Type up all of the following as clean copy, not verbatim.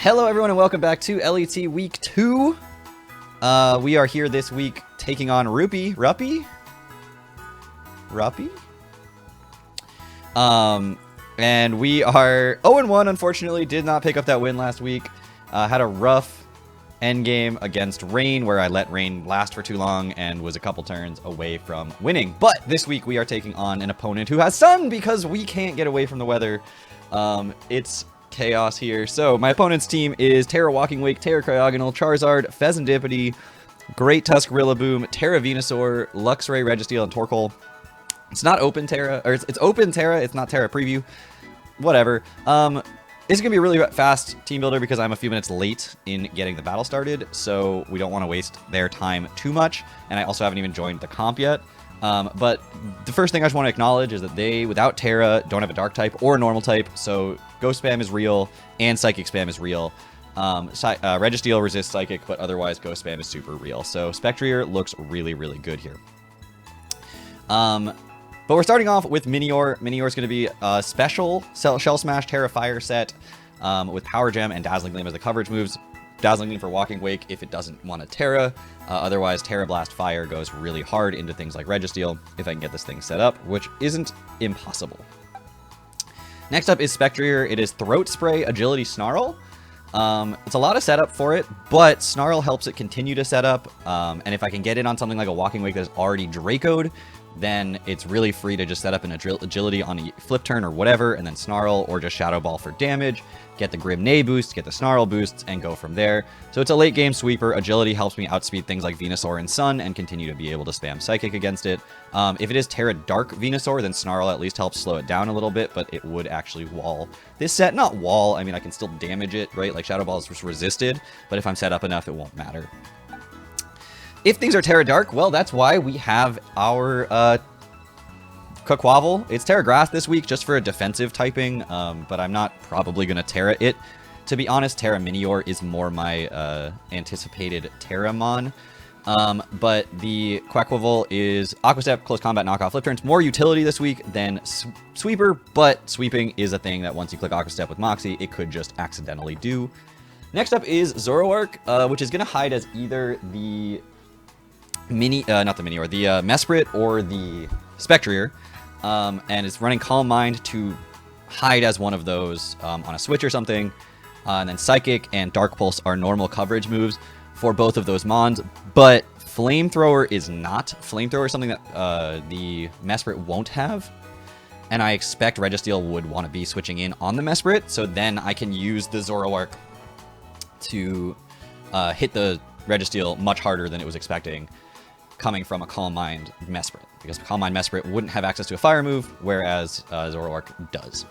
Hello everyone and welcome back to LET Week 2. We are here this week taking on Ruppy? And we are 0-1, unfortunately. Did not pick up that win last week. Had a rough endgame against Rain, where I let Rain last for too long and was a couple turns away from winning. But this week we are taking on an opponent who has sun because we can't get away from the weather. It's chaos here. So my opponent's team is Terra Walking Wake, Terra Cryogonal, Charizard, Pheasantipity, Great Tusk Rillaboom, Terra Venusaur, Luxray, Registeel, and Torkoal. It's not open Terra, or it's open Terra, it's not Terra Preview. Whatever. This is going to be a really fast team builder because I'm a few minutes late in getting the battle started, so we don't want to waste their time too much, and I also haven't even joined the comp yet. But the first thing I just want to acknowledge is that they, without Terra, don't have a Dark type or a Normal type, so Ghost Spam is real, and Psychic Spam is real. Registeel resists Psychic, but otherwise Ghost Spam is super real. So Spectrier looks really, really good here. But we're starting off with Minior. Minior is going to be a special Shell Smash Terra Fire set with Power Gem and Dazzling Gleam as the coverage moves. Dazzling Gleam for Walking Wake if it doesn't want a Terra. Otherwise, Terra Blast Fire goes really hard into things like Registeel if I can get this thing set up, which isn't impossible. Next up is Spectrier. It is Throat Spray, Agility, Snarl. It's a lot of setup for it, but Snarl helps it continue to set up. And if I can get it on something like a Walking Wake that's already Dracoed, then it's really free to just set up an agility on a flip turn or whatever, and then Snarl or just Shadow Ball for damage, get the Grim Neigh boost, get the Snarl boosts, and go from there. So it's a late game sweeper. Agility helps me outspeed things like Venusaur and Sun and continue to be able to spam Psychic against it. If it is Terra Dark Venusaur, then Snarl at least helps slow it down a little bit, but it would actually wall this set. Not wall, I mean, I can still damage it, right? Like Shadow Ball is resisted, but if I'm set up enough, it won't matter. If things are Terra Dark, well, that's why we have our Quaquaval. It's Terra Grass this week just for a defensive typing, but I'm not probably going to Terra it. To be honest, Terra Minior is more my anticipated Terramon. But the Quaquaval is Aqua Step, Close Combat, Knockoff, Flip Turns. More utility this week than Sweeper, but Sweeping is a thing that once you click Aqua Step with Moxie, it could just accidentally do. Next up is Zoroark, which is going to hide as either the not the Minior, the Mesprit or the Spectrier, and it's running Calm Mind to hide as one of those on a switch or something, and then Psychic and Dark Pulse are normal coverage moves for both of those Mons, but Flamethrower is not. Flamethrower is something that the Mesprit won't have, and I expect Registeel would want to be switching in on the Mesprit, so then I can use the Zoroark to hit the Registeel much harder than it was expecting, coming from a Calm Mind Mesprit, because Calm Mind Mesprit wouldn't have access to a fire move, whereas Zoroark does.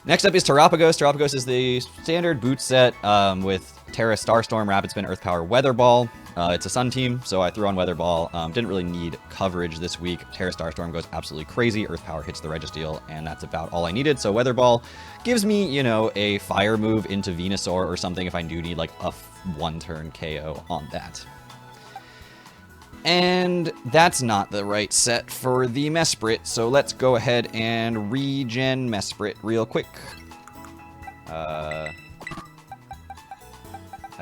Next up is Terapagos. Terapagos is the standard boot set with Terra Starstorm, Rapid Spin, Earth Power, Weather Ball. It's a Sun team, so I threw on Weather Ball. Didn't really need coverage this week. Terra Starstorm goes absolutely crazy. Earth Power hits the Registeel, and that's about all I needed. So Weather Ball gives me, you know, a fire move into Venusaur or something if I do need like a one-turn KO on that. And that's not the right set for the Mesprit, so let's go ahead and regen Mesprit real quick. I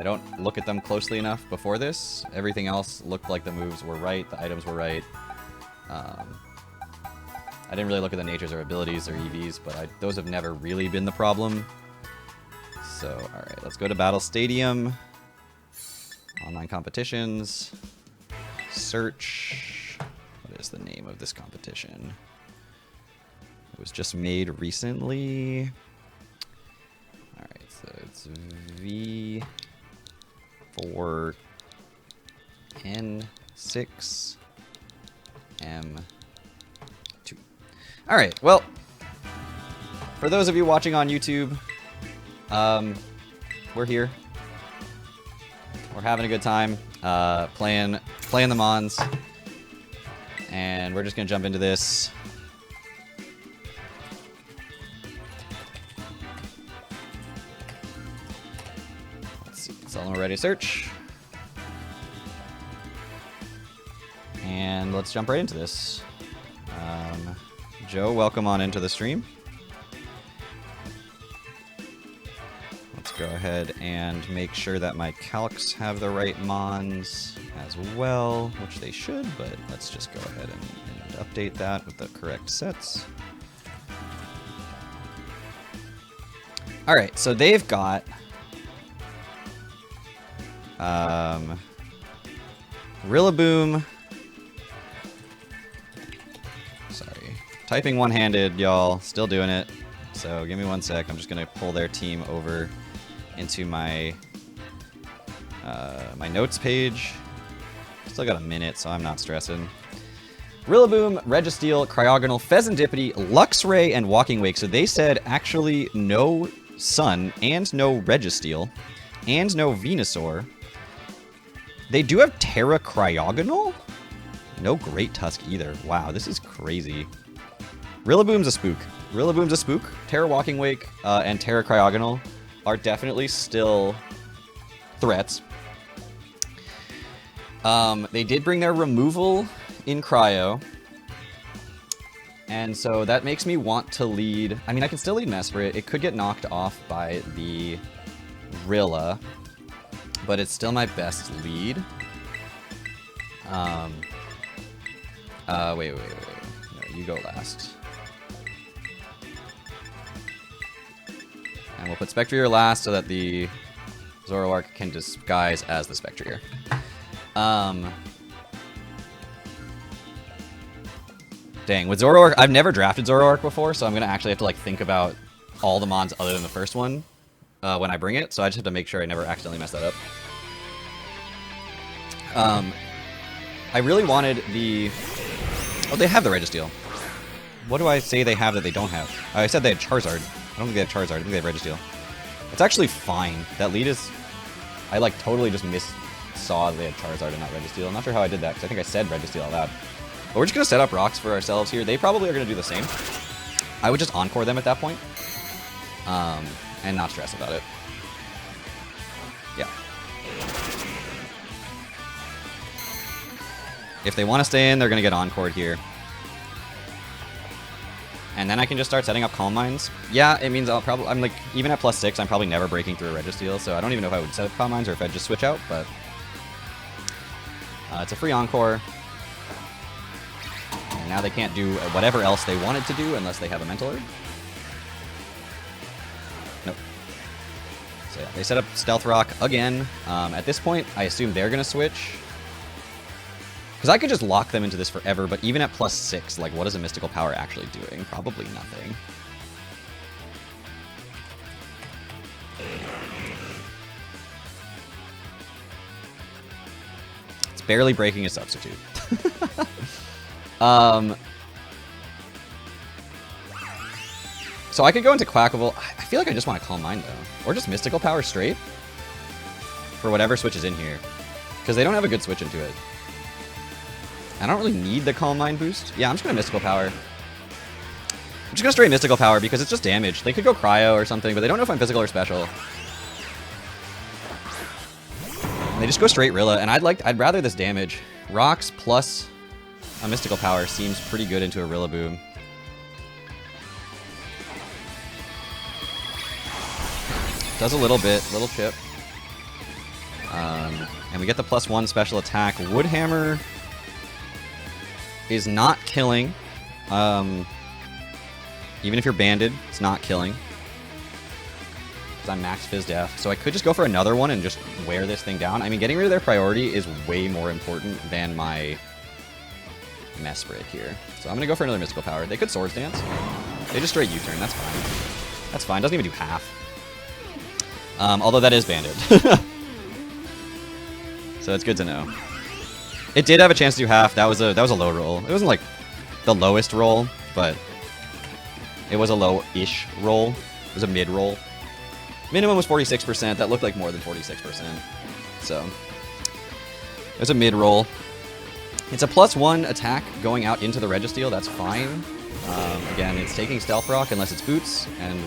don't look at them closely enough before this. Everything else looked like the moves were right, the items were right. I didn't really look at the natures or abilities or EVs, but those have never really been the problem. So, alright, let's go to Battle Stadium. Online competitions. Search. What is the name of this competition? It was just made recently. Alright, so it's V4N6M2. Alright, well, for those of you watching on YouTube, we're here. We're having a good time playing the Mons, and we're just gonna jump into this. Let's see, it's all ready to search, and let's jump right into this. Joe, welcome on into the stream. ahead and make sure that my calcs have the right mons as well, which they should, but let's just go ahead and update that with the correct sets. Alright, so they've got Rillaboom. Sorry. Typing one-handed, y'all. Still doing it. So give me 1 sec. I'm just going to pull their team over into my my notes page. Still got a minute, so I'm not stressing. Rillaboom, Registeel, Cryogonal, Pheasantipity, Luxray, and Walking Wake. So they said actually no Sun and no Registeel and no Venusaur. They do have Terra Cryogonal? No Great Tusk either. Wow, this is crazy. Rillaboom's a spook. Rillaboom's a spook. Terra Walking Wake and Terra Cryogonal are definitely still threats. They did bring their removal in Cryo. And so that makes me want to lead... I mean, I can still lead Mesprit. It could get knocked off by the Rilla, but it's still my best lead. Wait. No, you go last. And we'll put Spectrier last so that the Zoroark can disguise as the Spectrier. Dang, with Zoroark, I've never drafted Zoroark before, so I'm going to actually have to like think about all the mons other than the first one when I bring it, so I just have to make sure I never accidentally mess that up. I really wanted the... Oh, they have the Registeel. What do I say they have that they don't have? I said they had Charizard. I don't think they have Charizard. I think they have Registeel. It's actually fine. That lead is... I like totally just saw they had Charizard and not Registeel. I'm not sure how I did that, because I think I said Registeel out loud. But we're just going to set up rocks for ourselves here. They probably are going to do the same. I would just Encore them at that point. And not stress about it. Yeah. If they want to stay in, they're going to get Encored here. And then I can just start setting up Calm Minds. Yeah, it means I'm like, even at +6, I'm probably never breaking through a Registeel, so I don't even know if I would set up Calm Minds or if I'd just switch out, but... it's a free Encore. And now they can't do whatever else they wanted to do unless they have a Mental Herb. Nope. So yeah, they set up Stealth Rock again. At this point, I assume they're going to switch. Because I could just lock them into this forever, but even at +6, like, what is a Mystical Power actually doing? Probably nothing. It's barely breaking a Substitute. So I could go into Quackable. I feel like I just want to Calm Mind, though. Or just Mystical Power straight. For whatever switches in here. Because they don't have a good switch into it. I don't really need the Calm Mind boost. Yeah, I'm just going to Mystical Power. I'm just going to straight Mystical Power because it's just damage. They could go Cryo or something, but they don't know if I'm physical or special. And they just go straight Rilla, and I'd rather this damage. Rocks plus a Mystical Power seems pretty good into a Rillaboom. Does a little bit, little chip. And we get the +1 special attack. Woodhammer is not killing. Even if you're banded, it's not killing. Because I'm max Fizz Def. So I could just go for another one and just wear this thing down. I mean, getting rid of their priority is way more important than my Mesprit here. So I'm going to go for another Mystical Power. They could Swords Dance. They just straight U-turn. That's fine. That's fine. Doesn't even do half. Although that is banded. So it's good to know. It did have a chance to do half. That was a low roll. It wasn't like the lowest roll, but it was a low-ish roll. It was a mid-roll. Minimum was 46%. That looked like more than 46%. So it was a mid-roll. It's a +1 attack going out into the Registeel. That's fine. Again, it's taking Stealth Rock unless it's Boots, and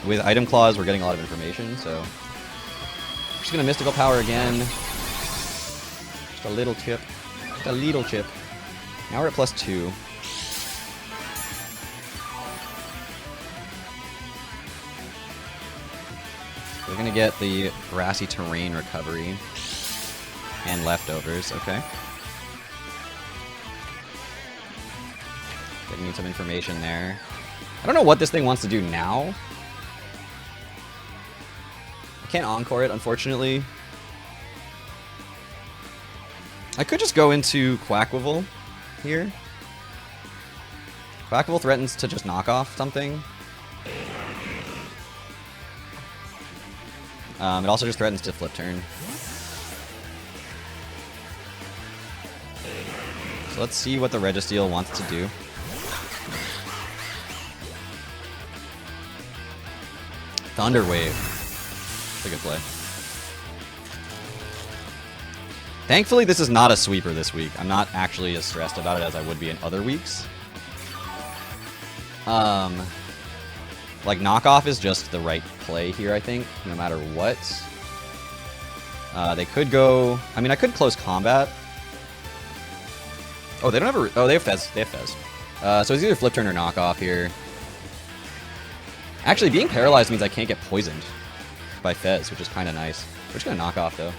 with Item Claws, we're getting a lot of information, so I'm just going to Mystical Power again. Just a little chip. Just a little chip. Now we're at +2. We're gonna get the grassy terrain recovery and leftovers. Okay. Getting me some information there. I don't know what this thing wants to do now. I can't encore it, unfortunately. I could just go into Quackwivel here. Quackwivel threatens to just knock off something. It also just threatens to flip turn. So let's see what the Registeel wants to do. Thunder Wave. That's a good play. Thankfully, this is not a sweeper this week. I'm not actually as stressed about it as I would be in other weeks. Like, knockoff is just the right play here, I think, no matter what. They could go... I mean, I could close combat. Oh, they don't have a... Oh, they have Fez. They have Fez. So it's either flip turn or knockoff here. Actually, being paralyzed means I can't get poisoned by Fez, which is kind of nice. We're just going to knock off, though.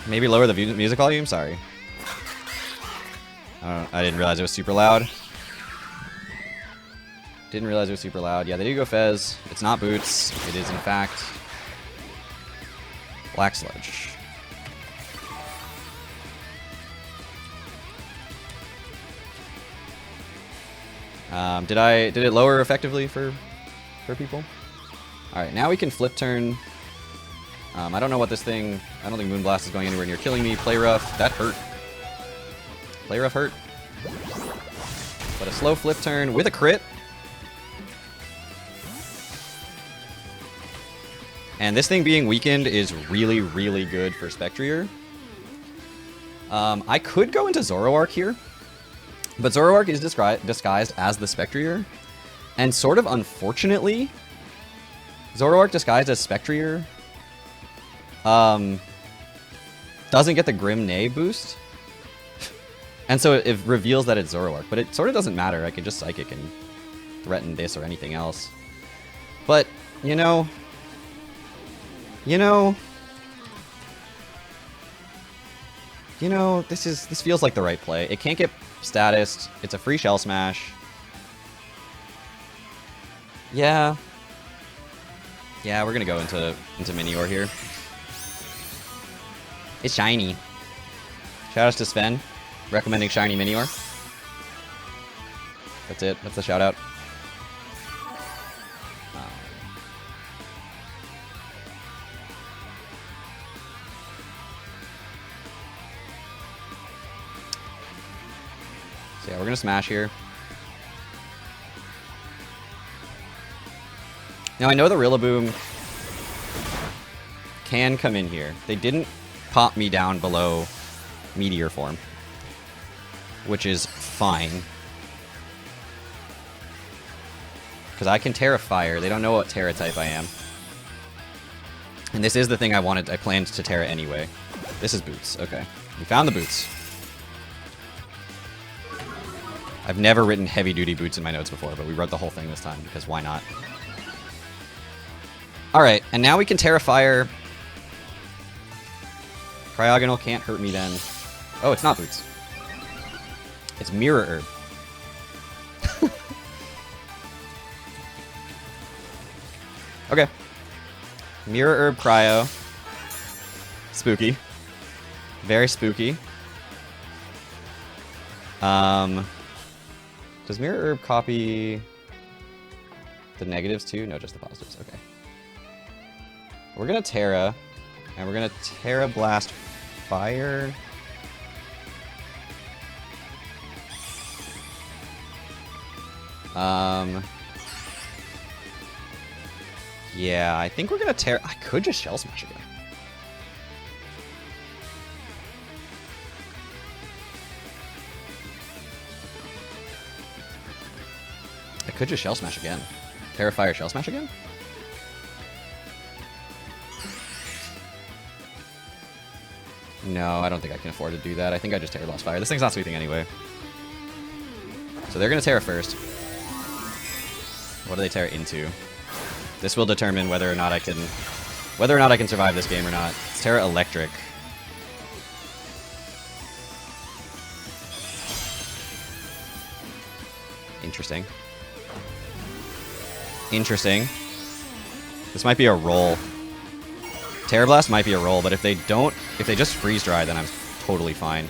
Maybe lower the music volume? Sorry. I didn't realize it was super loud. Didn't realize it was super loud. Yeah, they do go Fez. It's not Boots. It is, in fact, Black Sludge. Did it lower effectively for people? All right, now we can flip turn. I don't know what this thing... I don't think Moonblast is going anywhere near killing me. Play Rough. That hurt. Play Rough hurt. But a slow flip turn with a crit. And this thing being weakened is really, really good for Spectrier. I could go into Zoroark here. But Zoroark is disguised as the Spectrier. And sort of unfortunately, Zoroark disguised as Spectrier doesn't get the Grim Neigh boost. And so it reveals that it's Zoroark. But it sort of doesn't matter. I can just Psychic and threaten this or anything else. But, you know, this feels like the right play. It can't get statused. It's a free Shell Smash. Yeah. Yeah, we're gonna go into Minior here. It's shiny. Shoutouts to Sven, recommending shiny Minior. That's it. That's the shout out. So yeah, we're gonna smash here. Now I know the Rillaboom can come in here. They didn't pop me down below Meteor form, which is fine. Because I can Terra Fire. They don't know what Terra type I am. And this is the thing I planned to Terra anyway. This is Boots. Okay. We found the Boots. I've never written heavy-duty Boots in my notes before, but we wrote the whole thing this time, because why not? Alright, and now we can Terra Fire. Cryogonal can't hurt me then. Oh, it's not Boots. It's Mirror Herb. Okay. Mirror Herb Cryo. Spooky. Very spooky. Does Mirror Herb copy the negatives too? No, just the positives. Okay. We're gonna Terra, and we're gonna Terra Blast Fire. Yeah, I think we're gonna Terra. I could just Shell Smash again. I could just Shell Smash again. Terra Fire Shell Smash again? No, I don't think I can afford to do that. I think I just Terra Blast Fire. This thing's not sweeping anyway. So they're going to Terra first. What do they Terra into? This will determine whether or not I can survive this game or not. It's Terra Electric. Interesting. Interesting. This might be a roll. Terra Blast might be a roll, but if they just freeze dry, then I'm totally fine.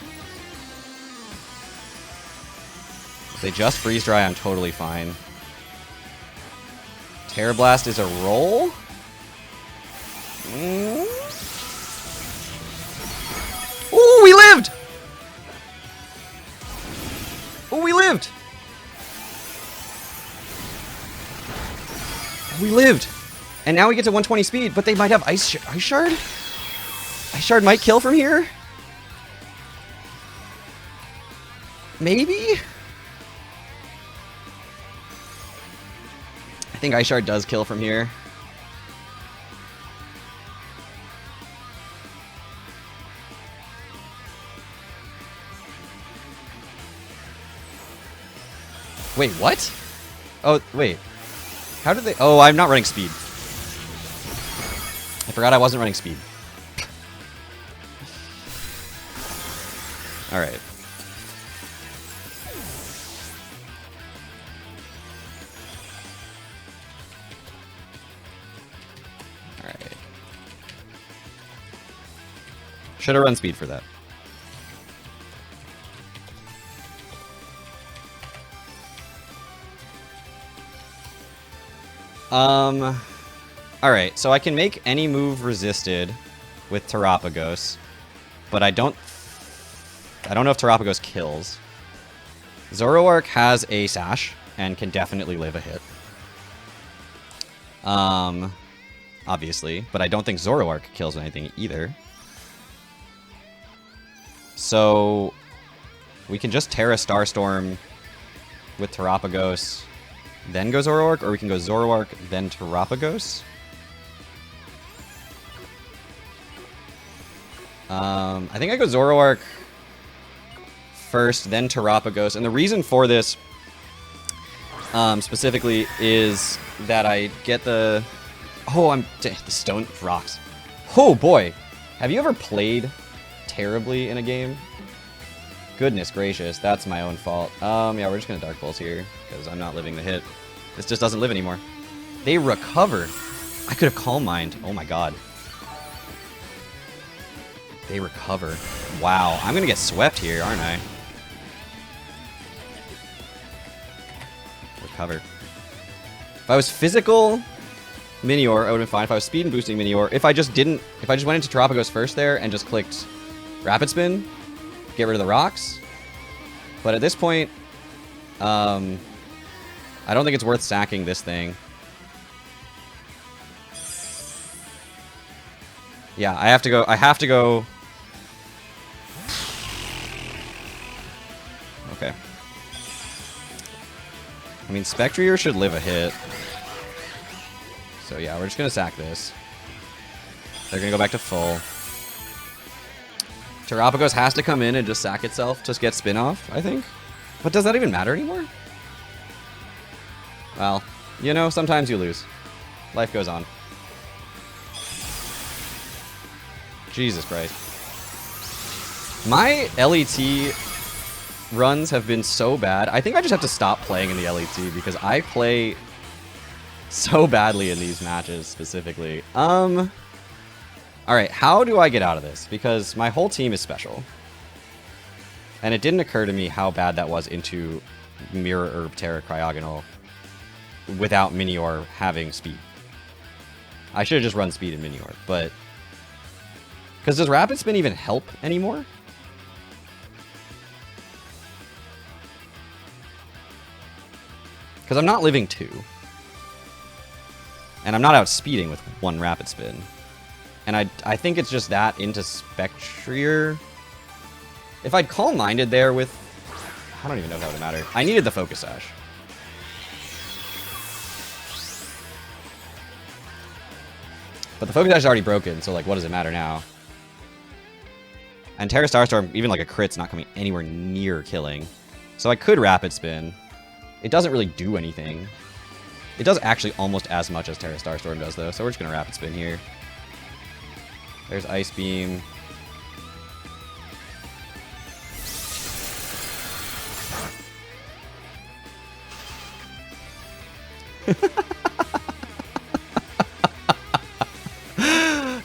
If they just freeze dry, I'm totally fine. Terra Blast is a roll? Ooh, we lived! Ooh, we lived! We lived! And now we get to 120 speed, but they might have Ice Shard? Ice Shard might kill from here? Maybe? I think Ice Shard does kill from here. Wait, what? Oh, wait. How did they... Oh, I'm not running speed. I forgot I wasn't running speed. Alright. Alright. Should have run speed for that. Alright, so I can make any move resisted with Terapagos, but I don't know if Terapagos kills. Zoroark has a Sash and can definitely live a hit. Obviously, but I don't think Zoroark kills anything either. So we can just Terra Starstorm with Terapagos, then go Zoroark, or we can go Zoroark, then Terapagos. I think I go Zoroark first, then Terapagos, and the reason for this specifically is that I get the... Oh, the stone rocks. Oh boy, have you ever played terribly in a game? Goodness gracious, that's my own fault. Yeah, we're just gonna Dark Pulse here, because I'm not living the hit. This just doesn't live anymore. They recover. I could have Calm Mind. Oh my god. They recover. Wow, I'm gonna get swept here, aren't I? Recover. If I was physical Minior, I would have been fine. If I was speed and boosting Minior, if I just went into Terapagos first there and just clicked Rapid Spin, get rid of the rocks. But at this point, I don't think it's worth sacking this thing. Yeah, I have to go. Okay. I mean, Spectrier should live a hit. So yeah, we're just gonna sack this. They're gonna go back to full. Terapagos has to come in and just sack itself to get spin off, I think. But does that even matter anymore? Well, you know, sometimes you lose. Life goes on. Jesus Christ. My LET runs have been so bad. I think I just have to stop playing in the LET because I play so badly in these matches specifically. Alright, how do I get out of this? Because my whole team is special. And it didn't occur to me how bad that was into Mirror Herb Terra Cryogonal without Minior having speed. I should have just run speed in Minior, but... Because does Rapid Spin even help anymore? Because I'm not living 2. And I'm not outspeeding with 1 Rapid Spin. And I think it's just that into Spectrier. If I'd Calm Minded there with... I don't even know if that would matter. I needed the Focus Sash. But the Focus Sash is already broken, so like, what does it matter now? And Terra Starstorm, even like a crit's not coming anywhere near killing. So I could Rapid Spin. It doesn't really do anything. It does actually almost as much as Terra Starstorm does, though, so we're just going to Rapid Spin here. There's Ice Beam.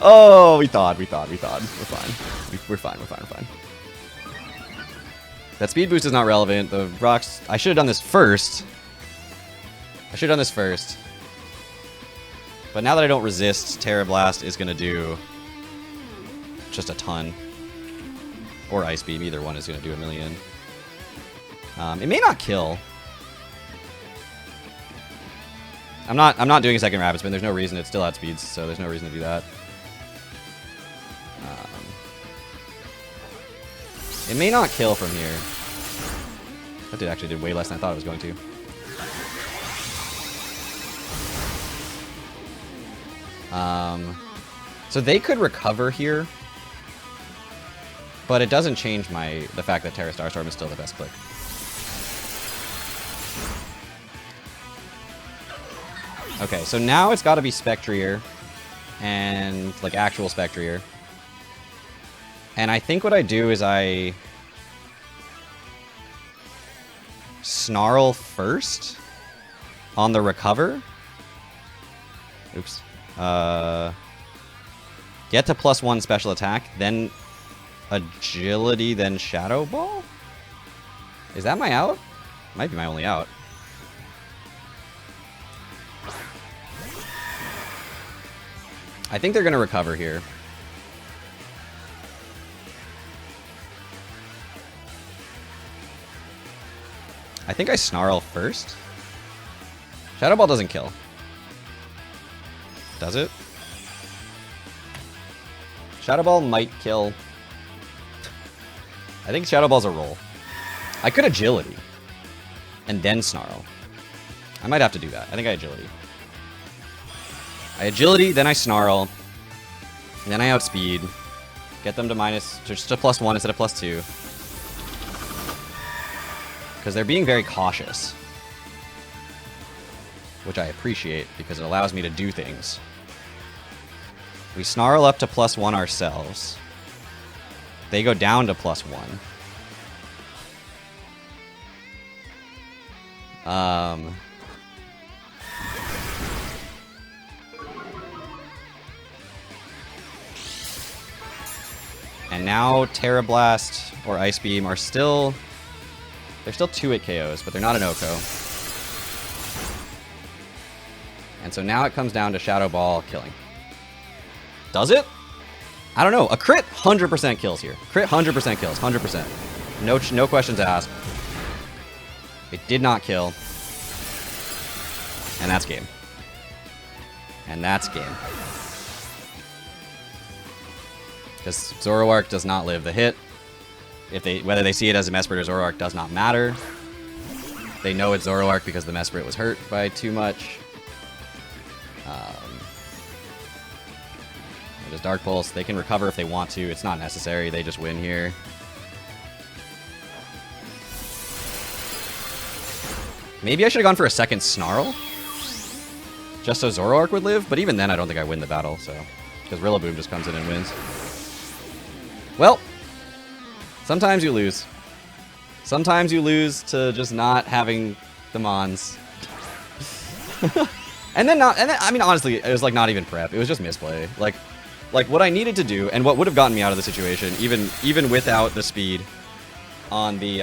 Oh, we thought. We're fine. We're fine. That speed boost is not relevant. The rocks... I should have done this first. But now that I don't resist, Terra Blast is going to do just a ton. Or Ice Beam. Either one is going to do a million. It may not kill. I'm not doing a second Rapid Spin. There's no reason. It still outspeeds, so there's no reason to do that. It may not kill from here. That actually did way less than I thought it was going to. So they could recover here, but it doesn't change the fact that Terra Starstorm is still the best click. Okay, so now it's got to be Spectrier, and like actual Spectrier. And I think what I do is I Snarl first on the recover. Oops. Get to +1 special attack, then agility, then Shadow Ball? Is that my out? Might be my only out. I think they're going to recover here. I think I Snarl first. Shadow Ball doesn't kill. Does it? Shadow Ball might kill. I think Shadow Ball's a roll. I could Agility. And then Snarl. I might have to do that. I think I Agility. I Agility, then I Snarl. And then I Outspeed. Get them to just to +1 instead of +2. Because they're being very cautious. Which I appreciate, because it allows me to do things. We Snarl up to +1 ourselves. They go down to +1. And now Terra Blast or Ice Beam are still... They're still 2-hit KOs, but they're not an OHKO. And so now it comes down to Shadow Ball killing. Does it? I don't know. A crit 100% kills here. Crit 100% kills. 100%. No questions asked. It did not kill. And that's game. And that's game. Because Zoroark does not live the hit. Whether they see it as a Mesprit or Zoroark does not matter. They know it's Zoroark because the Mesprit was hurt by too much. There's Dark Pulse. They can recover if they want to. It's not necessary. They just win here. Maybe I should have gone for a second Snarl. Just so Zoroark would live. But even then, I don't think I win the battle. So, because Rillaboom just comes in and wins. Well, sometimes you lose. Sometimes you lose to just not having the Mons. and then, I mean, honestly, it was like not even prep. It was just misplay. Like what I needed to do, and what would have gotten me out of the situation, even without the speed on the,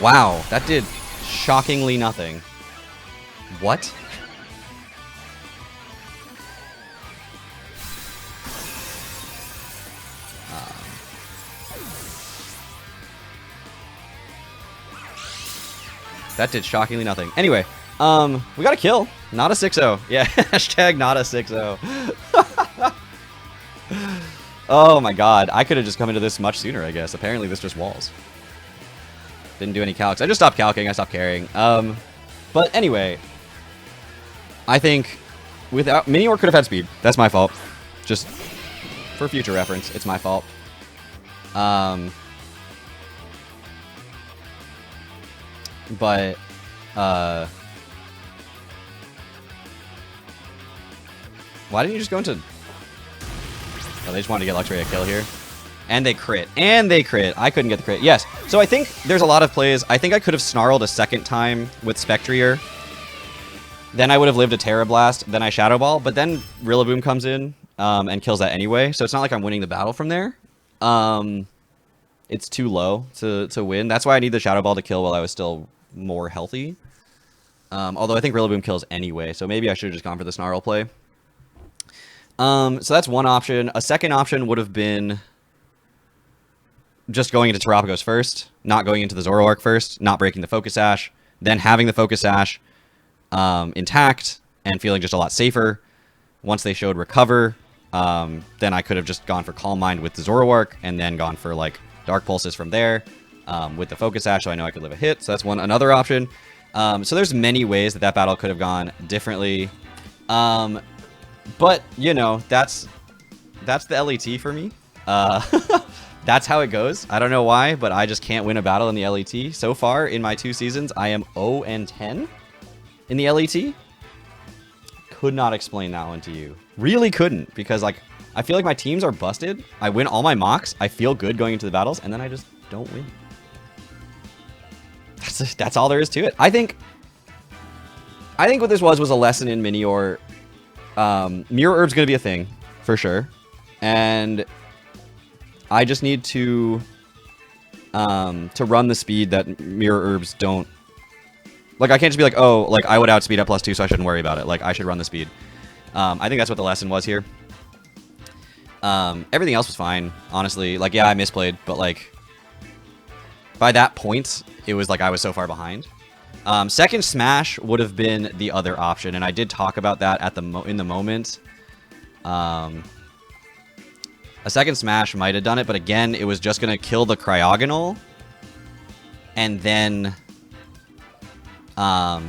wow, that did shockingly nothing. What? That did shockingly nothing. Anyway, we got a kill. Not a 6-0. Yeah, hashtag not a 6-0. Oh my god. I could have just come into this much sooner, I guess. Apparently this just walls. Didn't do any calcs. I just stopped calcing. I stopped caring. But anyway, I think without... Minior could have had speed. That's my fault. Just for future reference, it's my fault. But, Why didn't you just go into... Oh, they just wanted to get Luxray a kill here. And they crit. And they crit. I couldn't get the crit. Yes. So I think there's a lot of plays. I think I could have snarled a second time with Spectrier. Then I would have lived a Terra Blast. Then I Shadow Ball. But then Rillaboom comes in and kills that anyway. So it's not like I'm winning the battle from there. It's too low to win. That's why I need the Shadow Ball to kill while I was still more healthy. Although I think Rillaboom kills anyway. So maybe I should have just gone for the Snarl play. So that's one option. A second option would have been just going into Terapagos first, not going into the Zoroark first, not breaking the Focus Sash, then having the Focus Sash intact and feeling just a lot safer. Once they showed Recover, then I could have just gone for Calm Mind with the Zoroark and then gone for like Dark Pulses from there with the Focus Sash, so I know I could live a hit. So that's another option. So there's many ways that battle could have gone differently. But, you know, that's the LET for me. That's how it goes. I don't know why, but I just can't win a battle in the LET. So far, in my 2 seasons, I am 0-10 in the LET. Could not explain that one to you. Really couldn't, because, like, I feel like my teams are busted. I win all my mocks. I feel good going into the battles, and then I just don't win. That's all there is to it. I think what this was a lesson in Minior. Mirror Herb's going to be a thing, for sure. And I just need to run the speed that Mirror Herbs don't... Like, I can't just be like, oh, like, I would outspeed at +2, so I shouldn't worry about it. Like, I should run the speed. I think that's what the lesson was here. Everything else was fine, honestly. Like, yeah, I misplayed, but, like, by that point, it was like I was so far behind. Second Smash would have been the other option, and I did talk about that at in the moment. A second Smash might have done it, but again, it was just going to kill the Cryogonal, and then I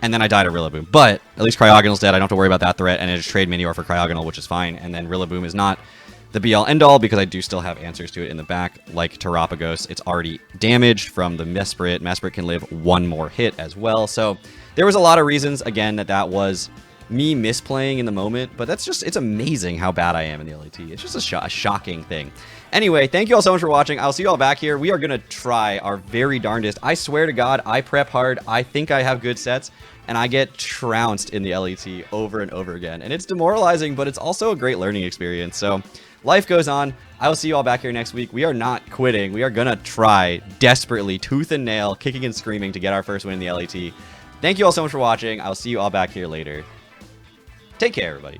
died at Rillaboom. But at least Cryogonal's dead. I don't have to worry about that threat, and I just trade Minior for Cryogonal, which is fine. And then Rillaboom is not the be-all, end-all, because I do still have answers to it in the back, like Terapagos. It's already damaged from the Mesprit. Mesprit can live one more hit as well. So there was a lot of reasons, again, that was me misplaying in the moment, but it's amazing how bad I am in the LAT. It's just a shocking thing. Anyway, thank you all so much for watching. I'll see you all back here. We are going to try our very darndest. I swear to God, I prep hard. I think I have good sets, and I get trounced in the LET over and over again. And it's demoralizing, but it's also a great learning experience. So life goes on. I will see you all back here next week. We are not quitting. We are going to try desperately, tooth and nail, kicking and screaming to get our first win in the LET. Thank you all so much for watching. I'll see you all back here later. Take care, everybody.